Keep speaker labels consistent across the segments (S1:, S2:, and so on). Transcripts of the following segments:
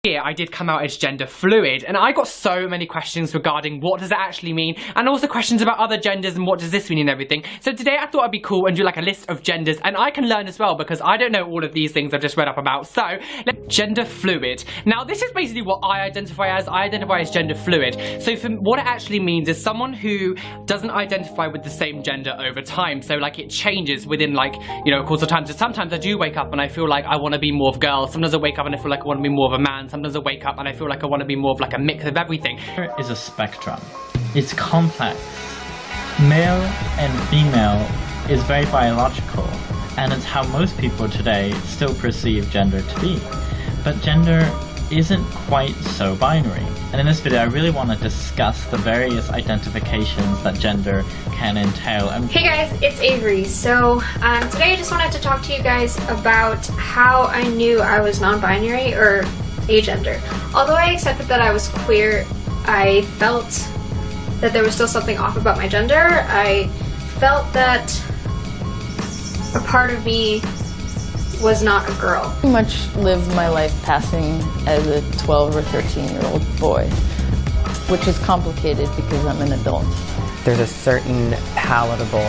S1: Here, I did come out as gender fluid, and I got so many questions regarding what does it actually mean, and also questions about other genders and what does this mean and everything. So today I thought it'd be cool and do like a list of genders, and I can learn as well because I don't know all of these things I've just read up about. So, gender fluid. Now this is basically what I identify as. I identify as gender fluid. So for what it actually means is someone who doesn't identify with the same gender over time. So like it changes within like, you know, a course of time. So sometimes I do wake up and I feel like I want to be more of a girl. Sometimes I wake up and I feel like I want to be more of a man. Sometimes I wake up and I feel like I want to be more of like a mix of everything.
S2: Gender is a spectrum. It's complex. Male and female is very biological, and it's how most people today still perceive gender to be. But gender isn't quite so binary. And in this video I really want to discuss the various identifications that gender can entail.
S3: Hey guys, it's Avery. So today I just wanted to talk to you guys about how I knew I was non-binary or agender. Although I accepted that I was queer, I felt that there was still something off about my gender. I felt that a part of me was not a girl.
S4: I pretty much lived my life passing as a 12 or 13-year-old boy, which is complicated because I'm an adult.
S5: There's a certain palatable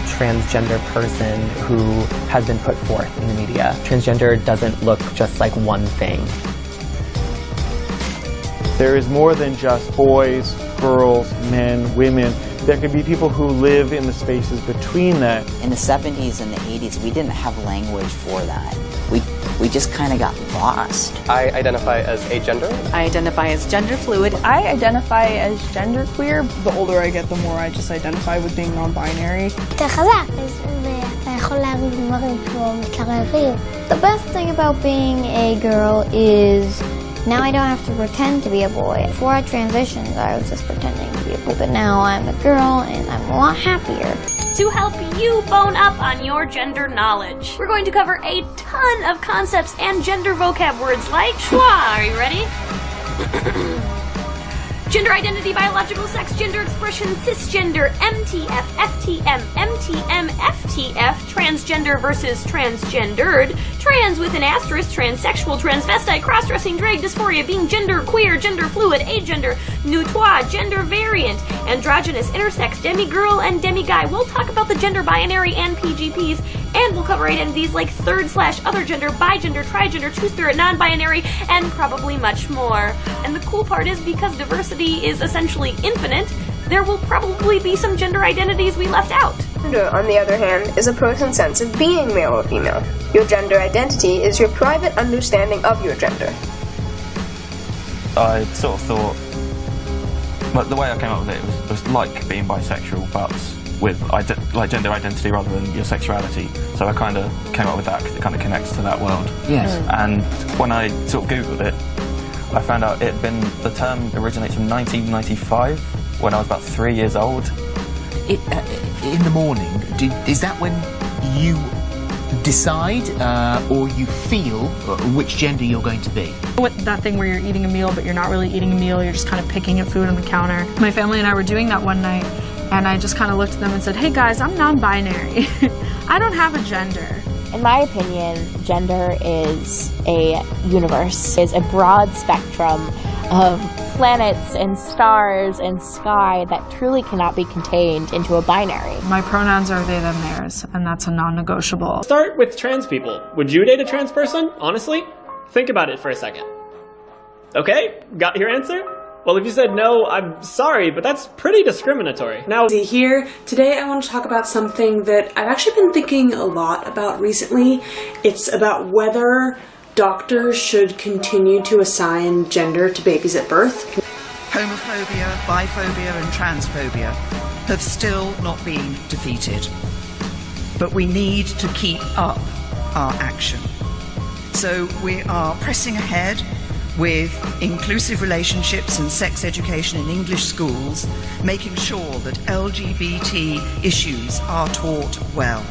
S5: transgender person who has been put forth in the media. Transgender doesn't look just like one thing.
S6: There is more than just boys, girls, men, women. There could be people who live in the spaces between that.
S7: In the 70s and the 80s, we didn't have language for that. We just kind of got lost.
S8: I identify as agender.
S9: I identify as gender fluid.
S10: I identify as genderqueer. The older I get, the more I just identify with being non-binary.
S11: The best thing about being a girl is now I don't have to pretend to be a boy. Before I transitioned, I was just pretending to be a boy, but now I'm a girl and I'm a lot happier.
S12: To help you bone up on your gender knowledge, we're going to cover a ton of concepts and gender vocab words like schwa. Are you ready? Gender identity, biological sex, gender expression, cisgender, MTF, FTM, MTM, FTF, transgender versus transgendered, trans with an asterisk, transsexual, transvestite, cross-dressing, drag, dysphoria, being gender queer, gender fluid, agender, neutois, gender variant, androgynous, intersex, demigirl, and demiguy. We'll talk about the gender binary and PGPs, and we'll cover identities like third/other gender, bigender, trigender, two-spirit, non-binary, and probably much more. And the cool part is because diversity is essentially infinite, there will probably be some gender identities we left out.
S13: Gender, on the other hand, is a person's sense of being male or female. Your gender identity is your private understanding of your gender.
S14: I sort of thought, but the way I came up with it was like being bisexual, but with like gender identity rather than your sexuality. So I kind of came up with that because it kind of connects to that world.
S7: Yes.
S14: And when I sort of Googled it, I found out the term originates from 1995, when I was about 3 years old.
S15: In the morning, is that when you decide or you feel which gender you're going to be?
S10: With that thing where you're eating a meal, but you're not really eating a meal, you're just kind of picking at food on the counter. My family and I were doing that one night, and I just kind of looked at them and said, hey guys, I'm non-binary. I don't have a gender.
S9: In my opinion, gender is a universe, is a broad spectrum of planets and stars and sky that truly cannot be contained into a binary.
S10: My pronouns are they, them, theirs, and that's a non-negotiable.
S16: Start with trans people. Would you date a trans person, honestly? Think about it for a second. Okay, got your answer? Well, if you said no, I'm sorry, but that's pretty discriminatory.
S17: Now, here, today I want to talk about something that I've actually been thinking a lot about recently. It's about whether doctors should continue to assign gender to babies at birth.
S18: Homophobia, biphobia, and transphobia have still not been defeated. But we need to keep up our action. So we are pressing ahead with inclusive relationships and sex education in English schools, making sure that LGBT issues are taught well.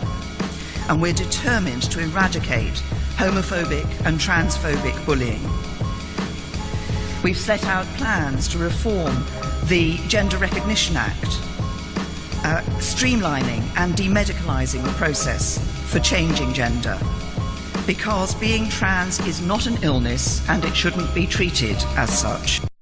S18: And we're determined to eradicate homophobic and transphobic bullying. We've set out plans to reform the Gender Recognition Act, streamlining and demedicalising the process for changing gender. because being trans is not an illness and it shouldn't be treated as such.